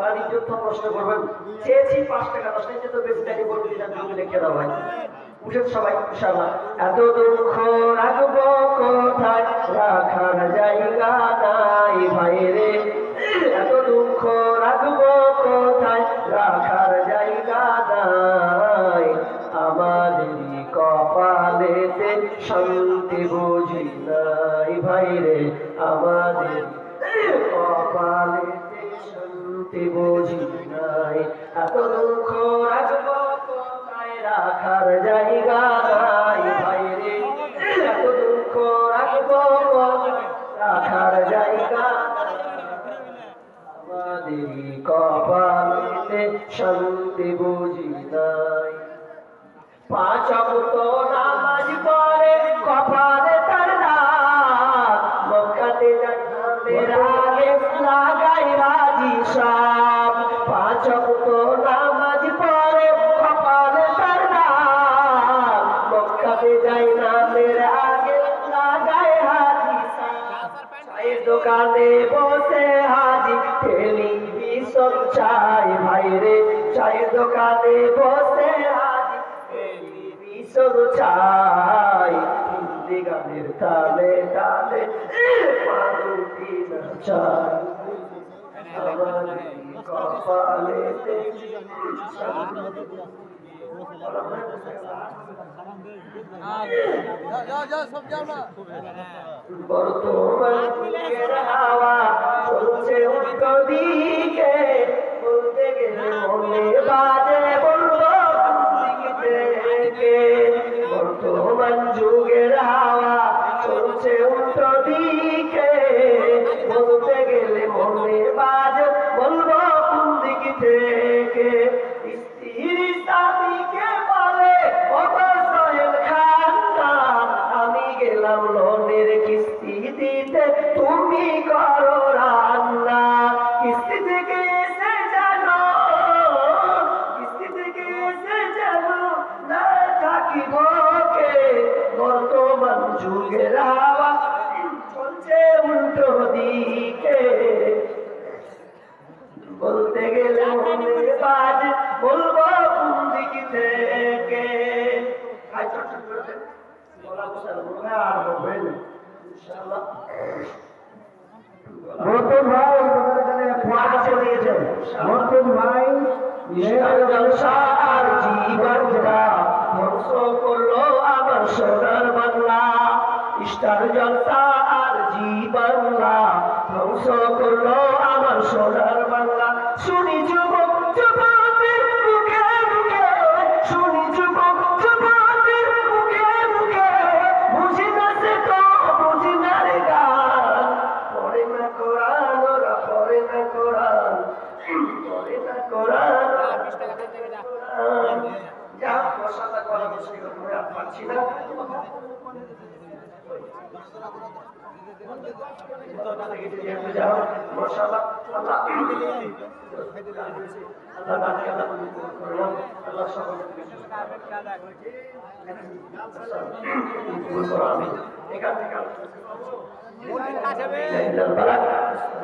বাণিজ্য প্রশ্ন করবেন, চেয়েছি 5 টাকা 10 টাকা তো বেশি টাকা বলতে আমি লিখে দাও ভাই। উঠেন সবাই ইনশাআল্লাহ। এত দুঃখ রাখবো কোথায়, রাখার জায়গা নাই ভাইরে, এত দুঃখ রাখবো কোথায়, রাখার জায়গা নাই, আমাদেরই কপালেতে শান্তি বুঝি নাই ভাইরে, আমাদের কপালেতে শান্তি বুঝি নাই, এত দুঃখ রাখবো কোথায়, রাখার জায়গা নাই ভাইরে, এত দুঃখ রাখবো কোথায়, রাখার জায়গা নাই, আমাদেরই কপালেতে শান্তি বুঝি নাই। 5 ওয়াক্ত নামাজ পড়ে কপালে তার দাগ, মক্কাতে জান্নাতের আগে লাগাই হাজি সাহেব। 5 ওয়াক্ত নামাজ পড়ে কপালে তার দাগ, মক্কাতে জান্নাতের আগে লাগাই হাজি সাহেব। চায়ের দোকানে বসে হাজি টেলিভিশন চাই ভাইরে, চায়ের দোকানে বসে হাজি টেলিভিশন চাই, হিন্দি গানের তালে তালে পাদুকি নাচাই, আমাদের কপালেতে বর্তমান যুগের হাওয়া চলছে উল্টো দিকে, বলতে গেলে মনে বাজে বলবো দিক থেকে, বর্তমান যুগের হাওয়া চলছে উল্টো দিকে, বলতে গেলে মনে বাজে বলবো কোন দিক থেকে, স্ত্রী স্বামীকে বলে অবসরের খান্না, আমি গেলাম লোনের কিস্তি দিতে তুমি করো রান্না, কিস্তি থেকে এসে জানো, কিস্তি থেকে এসে জানো না থাকি ভোগে, বর্তমান যুগের হাওয়া চলছে উল্টো দিকে, বলতে গেলে মনে বাজে বলবো কোন দিক থেকে। আর জীবনটা ধ্বংস করলো আমার সোনার বাংলা, স্টার জলসা আর জীবনটা ধ্বংস করলো আমার সোনার বাংলা, শুনি যুবক যুবকের মুখে মুখে, শুনি যুবক যুবকের মুখে মুখে, বুঝি না সে তো বুঝি না রে গান, পড়ে না কোরআন ওরা পড়ে না কোরআন, পড়ে না কোরআন, যা মশালা করা বসে করে আর পাচ্ছি না, এখান থেকে